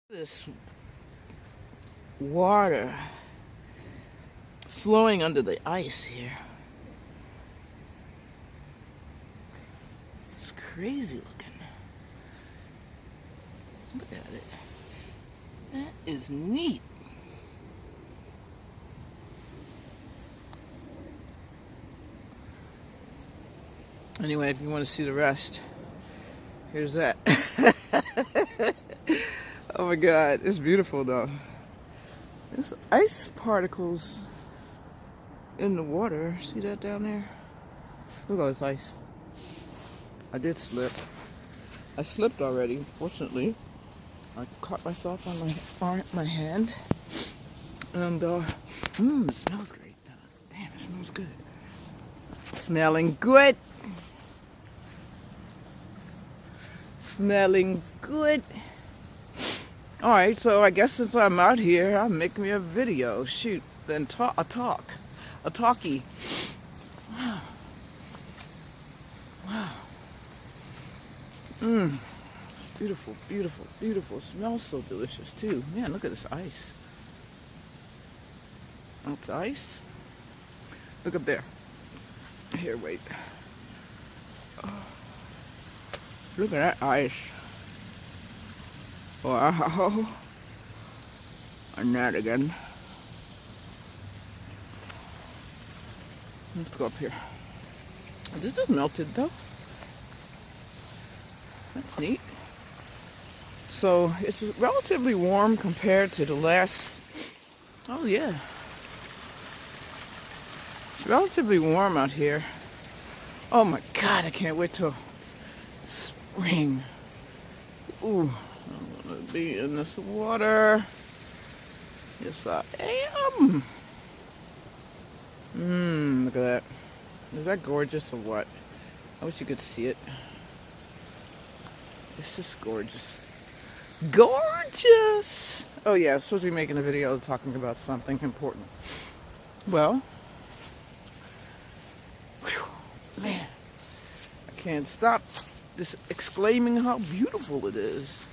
This water flowing under the ice here. It's crazy looking. Look at it. That is neat. Anyway, if you want to see the rest, here's that. Oh my God, it's beautiful though. There's ice particles in the water. See that down there? Look at all this ice. I did slip. I slipped already, fortunately. I caught myself on my hand. And, it smells great. Damn, it smells good. Smelling good. Smelling good. Alright, so I guess since I'm out here, I'll make me a video. Shoot, then a talkie. Wow. Wow. It's beautiful, beautiful, beautiful. It smells so delicious too. Man, look at this ice. That's ice. Look up there. Here, wait. Oh. Look at that ice. Wow. And that again. Let's go up here. This is melted though. That's neat. So it's relatively warm compared to the last. Oh yeah. It's relatively warm out here. Oh my God, I can't wait till spring. Ooh. I want to be in this water. Yes, I am. Look at that. Is that gorgeous or what? I wish you could see it. It's just gorgeous. Gorgeous! Oh yeah, I was supposed to be making a video talking about something important. Well, man, I can't stop just exclaiming how beautiful it is.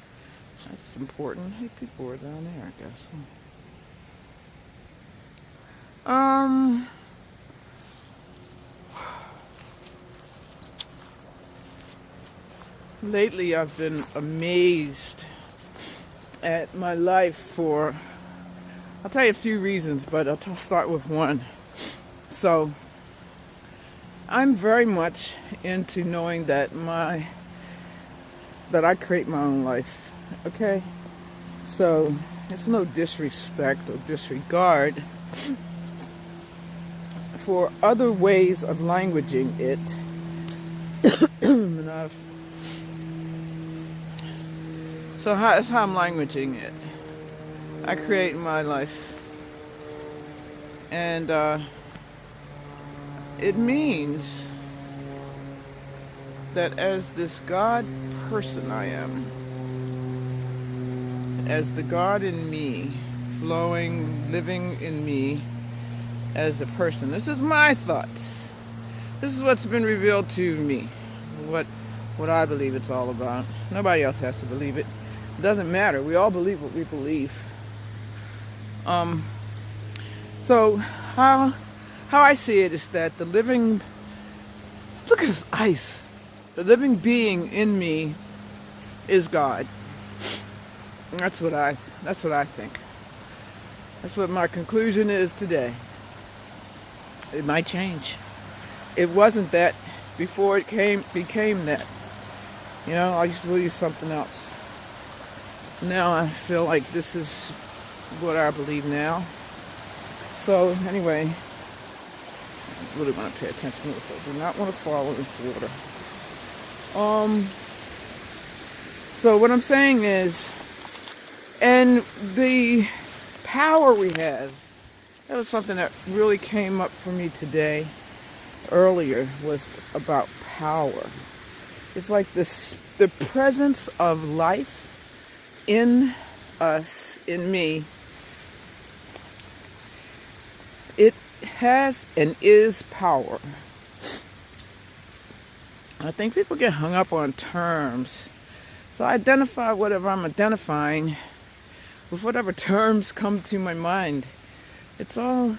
That's important. Hey, people are down there, I guess. Lately I've been amazed at my life for, I'll tell you a few reasons, but I'll start with one. So, I'm very much into knowing that I create my own life. Okay, so it's no disrespect or disregard for other ways of languaging it. So that's how I'm languaging it. I create my life, and it means that as this God person I am, as the God in me, flowing, living in me as a person. This is my thoughts. This is what's been revealed to me. What I believe it's all about. Nobody else has to believe it. It doesn't matter. We all believe what we believe. So how I see it is that the living, look at this ice. The living being in me is God. That's what I think. That's what my conclusion is today. It might change. It wasn't that before it became that. You know, I used to believe something else. Now I feel like this is what I believe now. So anyway, I really want to pay attention to this. I do not want to fall in this water. So what I'm saying is, and the power we have, that was something that really came up for me today, earlier, was about power. It's like the presence of life in us, in me. It has and is power. I think people get hung up on terms. So I identify whatever I'm identifying with whatever terms come to my mind. It's all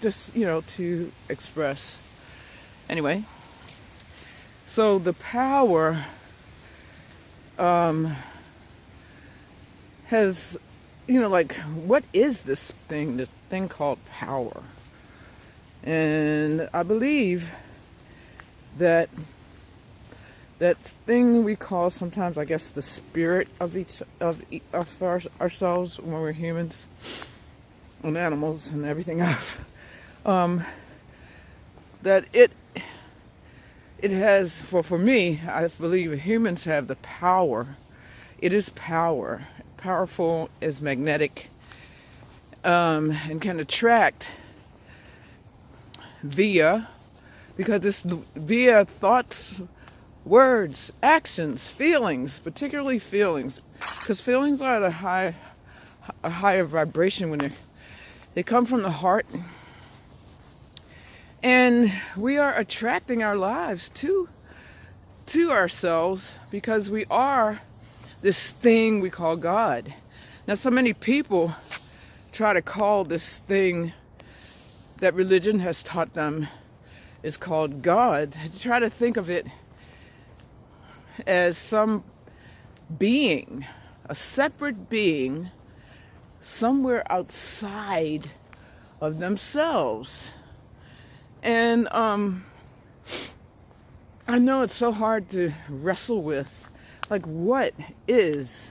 just, to express. Anyway, so the power has, like, what is this thing called power? And I believe that thing we call sometimes, I guess, the spirit of ourselves when we're humans and animals and everything else, that it has, for me, I believe humans have the power. It is power. Powerful is magnetic, and can attract because it's via thoughts, words, actions, feelings, particularly feelings, because feelings are at a higher vibration when they come from the heart, and we are attracting our lives to ourselves because we are this thing we call God. Now, so many people try to call this thing that religion has taught them is called God. They try to think of it as some being, a separate being, somewhere outside of themselves. And I know it's so hard to wrestle with, like, what is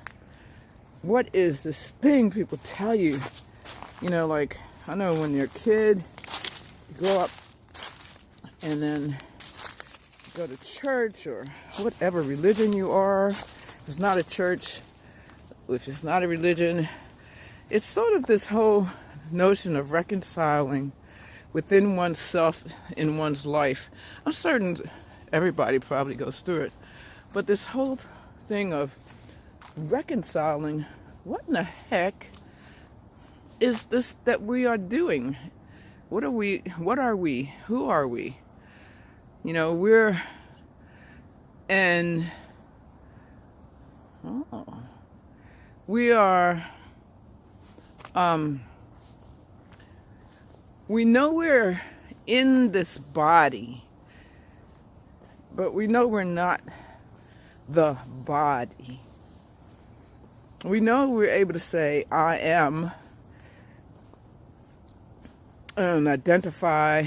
this thing people tell you? Like, I know when you're a kid, you grow up and then go to church or whatever religion you are. If it's not a church, if it's not a religion, it's sort of this whole notion of reconciling within oneself in one's life. I'm certain everybody probably goes through it, but this whole thing of reconciling, what in the heck is this that we are doing? What are we? Who are we? We're we are we know we're in this body, but we know we're not the body. We know we're able to say, I am, and identify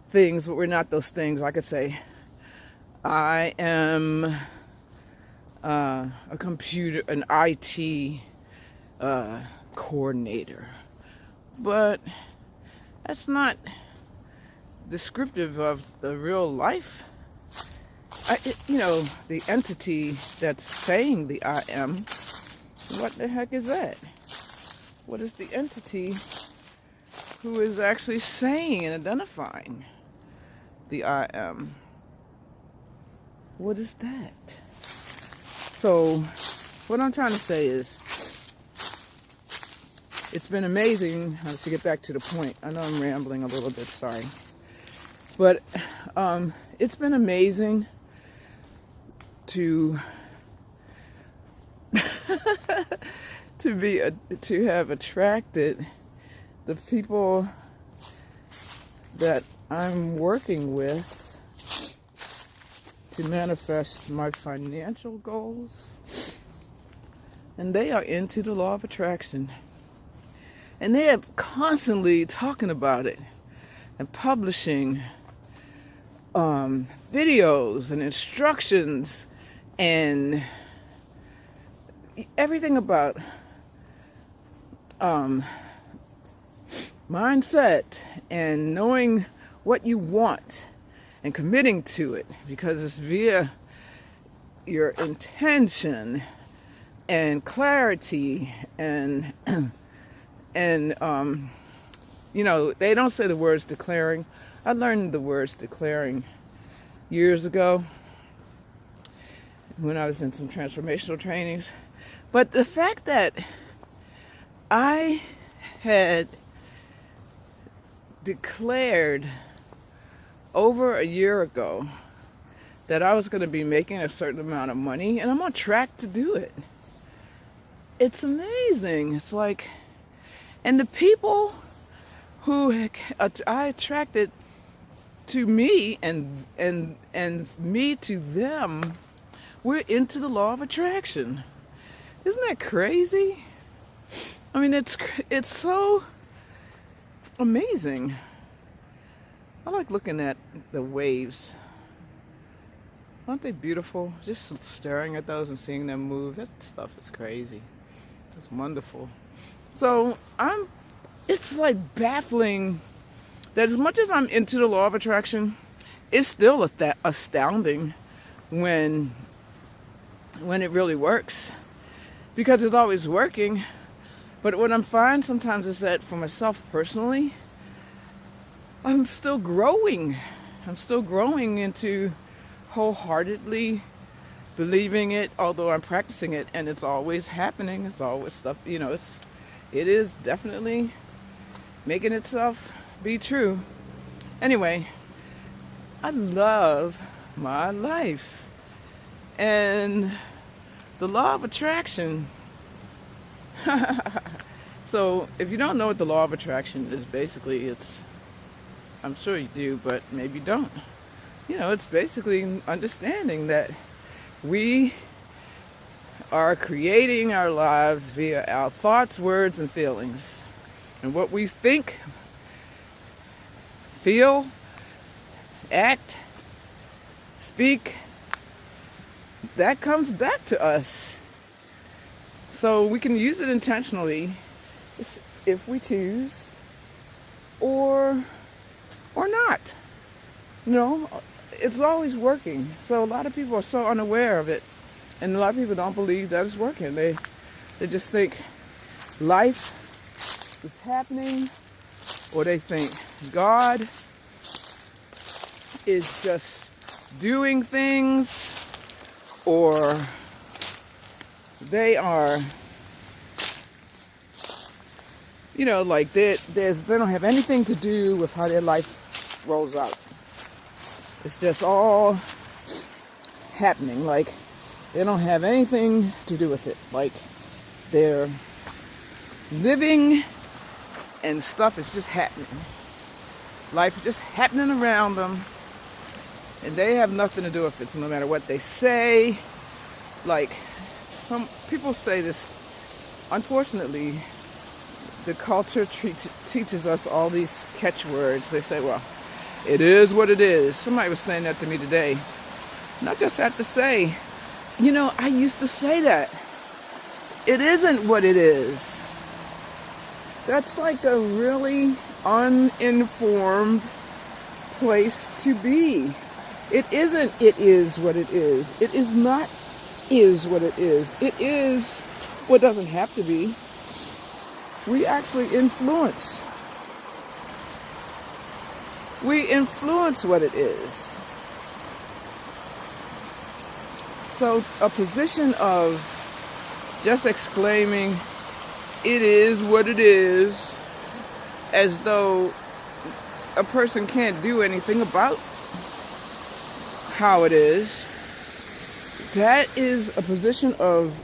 things, but we're not those things. I could say, I am a computer, an IT coordinator. But that's not descriptive of the real life. The entity that's saying the I am, what the heck is that? What is the entity who is actually saying and identifying the I am? What is that? So, what I'm trying to say is, it's been amazing, to get back to the point. I know I'm rambling a little bit, sorry. But it's been amazing to to have attracted the people that I'm working with to manifest my financial goals. And they are into the law of attraction. And they are constantly talking about it and publishing videos and instructions and everything about mindset and knowing what you want and committing to it, because it's via your intention and clarity and they don't say the words declaring. I learned the words declaring years ago when I was in some transformational trainings. But the fact that I had declared over a year ago that I was going to be making a certain amount of money, and I'm on track to do it. it's amazing. It's like, and the people who I attracted to me and me to them, we're into the law of attraction. Isn't that crazy? I mean, it's so amazing. I like looking at the waves. Aren't they beautiful? Just staring at those and seeing them move. That stuff is crazy. It's wonderful. So it's like baffling that as much as I'm into the law of attraction, it's still astounding when it really works. Because it's always working. But what I'm finding sometimes is that for myself personally, I'm still growing. I'm still growing into wholeheartedly believing it, although I'm practicing it, and it's always happening. It's always stuff, it is definitely making itself be true. Anyway, I love my life. And the law of attraction. So if you don't know what the law of attraction is, basically I'm sure you do, but maybe you don't. It's basically understanding that we are creating our lives via our thoughts, words, and feelings. And what we think, feel, act, speak, that comes back to us. So we can use it intentionally if we choose, or not. It's always working. So a lot of people are so unaware of it, and a lot of people don't believe that it's working. They just think life is happening, or they think God is just doing things, or they are, like they don't have anything to do with how their life rolls out. It's just all happening. Like they don't have anything to do with it. Like they're living and stuff is just happening. Life is just happening around them, and they have nothing to do with it. So no matter what they say, like some people say this, unfortunately, the culture teaches us all these catchwords. They say, well, it is what it is. Somebody was saying that to me today. And I just have to say, I used to say that. It isn't what it is. That's like a really uninformed place to be. It isn't it is what it is. It is not is what it is. It is what doesn't have to be. We actually influence. We influence what it is. So a position of just exclaiming, it is what it is, as though a person can't do anything about how it is, that is a position of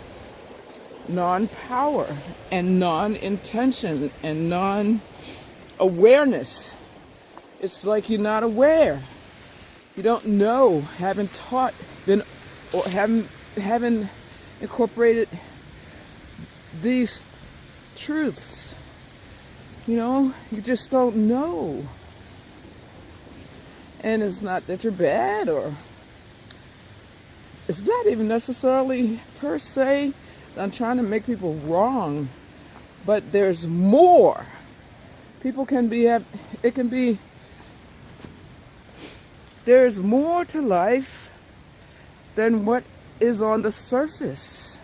non-power and non-intention and non-awareness. It's like you're not aware. You don't know, haven't incorporated these truths. You just don't know. And it's not that you're bad, or it's not even necessarily per se that I'm trying to make people wrong, but there's more. There's more to life than what is on the surface.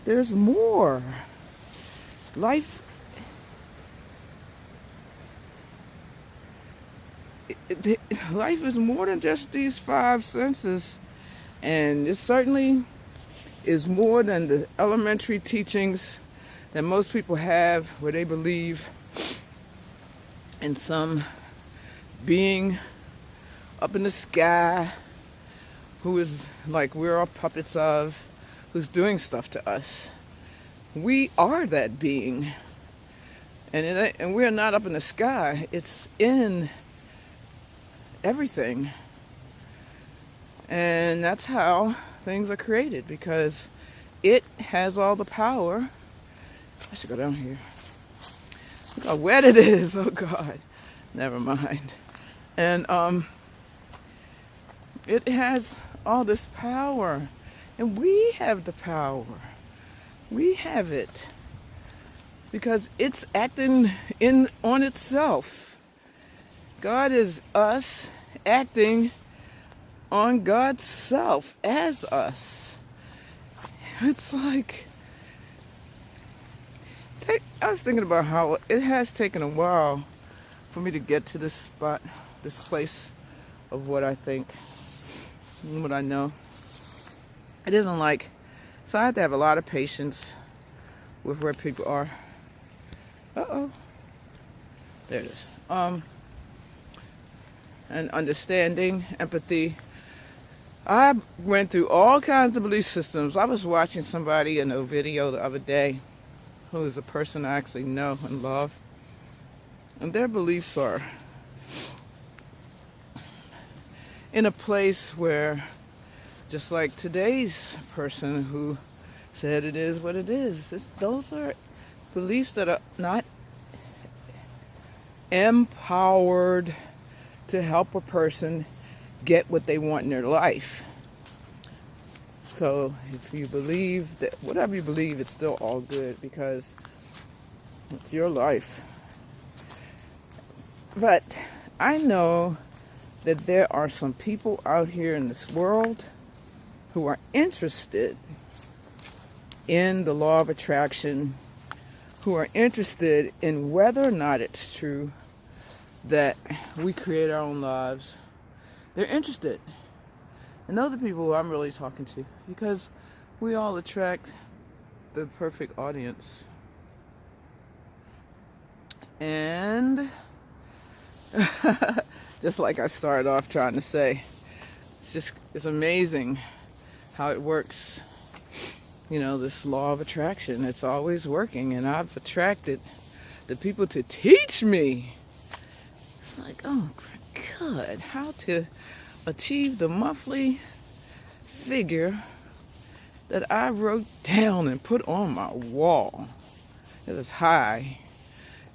There's more. Life is more than just these five senses, and it certainly is more than the elementary teachings that most people have, where they believe in some being up in the sky who is like we're all puppets of, who's doing stuff to us. we are that being. And we're not up in the sky. It's in everything. And that's how things are created, because it has all the power. I should go down here. Look how wet it is. Oh God. Never mind. And it has all this power. And we have the power. We have it. Because it's acting on itself. God is us acting on God's self as us. It's like, I was thinking about how it has taken a while for me to get to this spot, this place of what I think and what I know. It isn't like, so I have to have a lot of patience with where people are. Uh-oh. There it is. And understanding, empathy. I went through all kinds of belief systems. I was watching somebody in a video the other day who is a person I actually know and love. And their beliefs are in a place where, just like today's person who said it is what it is, those are beliefs that are not empowered to help a person get what they want in their life. So if you believe that, whatever you believe, it's still all good because it's your life. But I know that there are some people out here in this world who are interested in the law of attraction, who are interested in whether or not it's true that we create our own lives. They're interested. And those are people who I'm really talking to, because we all attract the perfect audience. And just like I started off trying to say, it's amazing how it works. You know, this law of attraction, it's always working, and I've attracted the people to teach me. It's like, oh God, how to achieve the monthly figure that I wrote down and put on my wall. It was high.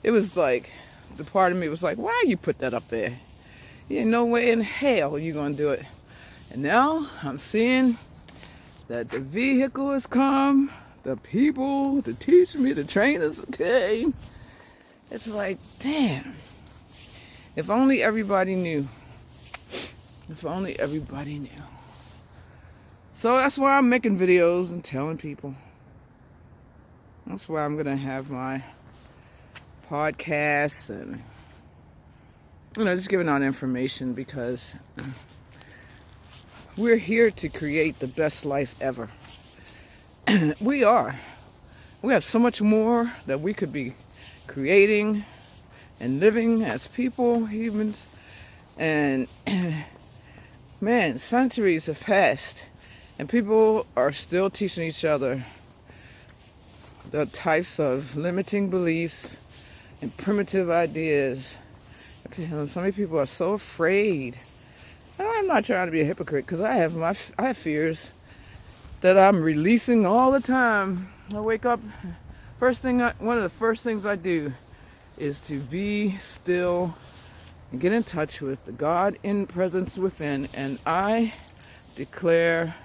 It was like, the part of me was like, why you put that up there? You ain't no way in hell you're gonna do it. And now I'm seeing that the vehicle has come, the people to teach me, the trainers came. It's like, damn. If only everybody knew. If only everybody knew. So that's why I'm making videos and telling people. That's why I'm going to have my podcasts and, just giving out information, because we're here to create the best life ever. We are. We have so much more that we could be creating and living as people, humans. And man, centuries have passed, and people are still teaching each other the types of limiting beliefs and primitive ideas. So many people are so afraid. I'm not trying to be a hypocrite, because I have fears that I'm releasing all the time. I wake up, one of the first things I do is to be still and get in touch with the God in presence within, and I declare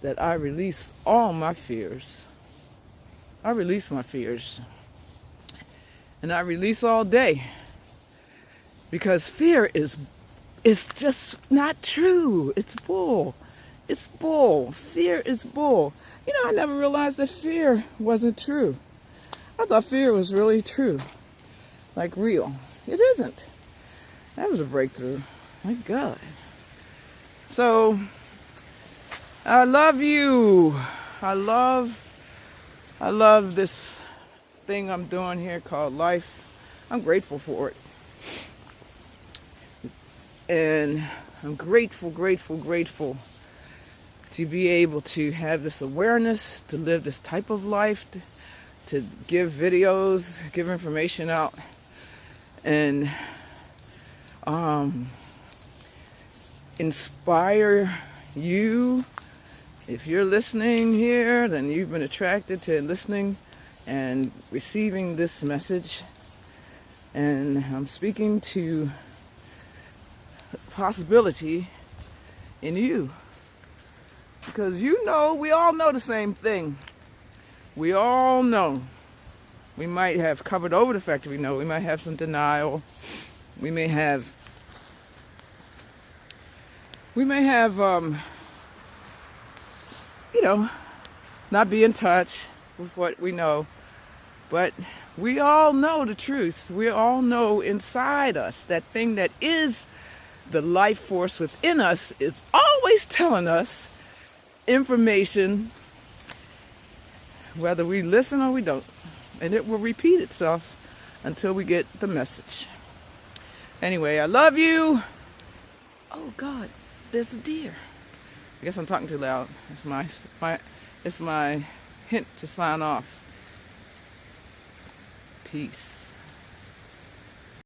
that I release all my fears. I release my fears. And I release all day. Because fear is just not true. It's bull. It's bull. Fear is bull. I never realized that fear wasn't true. I thought fear was really true. Like real. It isn't. That was a breakthrough. My God. So, I love you. I love this thing I'm doing here called life. I'm grateful for it. And I'm grateful to be able to have this awareness, to live this type of life, to give videos, give information out, and inspire you. If you're listening here, then you've been attracted to listening and receiving this message. And I'm speaking to possibility in you. Because we all know the same thing. We all know. We might have covered over the fact that we know. We might have some denial. We may have not be in touch with what we know. But we all know the truth. We all know inside us, that thing that is the life force within us is always telling us information, whether we listen or we don't. And it will repeat itself until we get the message. Anyway, I love you. Oh God, there's a deer. I guess I'm talking too loud. It's my hint to sign off. Peace.